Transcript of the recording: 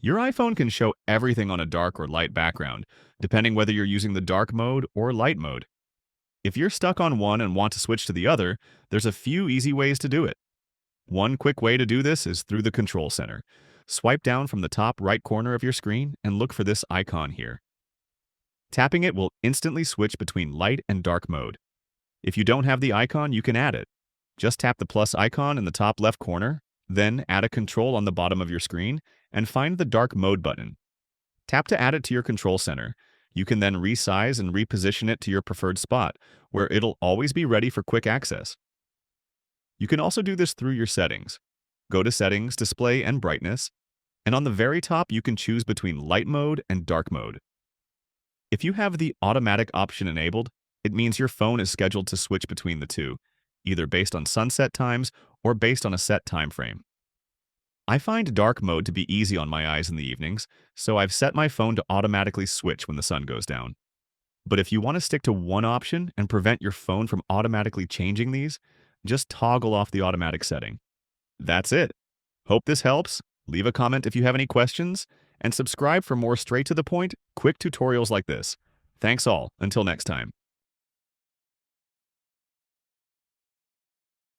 Your iPhone can show everything on a dark or light background, depending whether you're using the dark mode or light mode. If you're stuck on one and want to switch to the other, there's a few easy ways to do it. One quick way to do this is through the Control Center. Swipe down from the top right corner of your screen and look for this icon here. Tapping it will instantly switch between light and dark mode. If you don't have the icon, you can add it. Just tap the plus icon in the top left corner, then add a control on the bottom of your screen, and find the dark mode button. Tap to add it to your Control Center. You can then resize and reposition it to your preferred spot, where it'll always be ready for quick access. You can also do this through your settings. Go to Settings, Display, and Brightness, and on the very top you can choose between light mode and dark mode. If you have the automatic option enabled, it means your phone is scheduled to switch between the two, either based on sunset times or based on a set time frame. I find dark mode to be easy on my eyes in the evenings, so I've set my phone to automatically switch when the sun goes down. But if you want to stick to one option and prevent your phone from automatically changing these, just toggle off the automatic setting. That's it. Hope this helps. Leave a comment if you have any questions, and subscribe for more straight-to-the-point, quick tutorials like this. Thanks all. Until next time.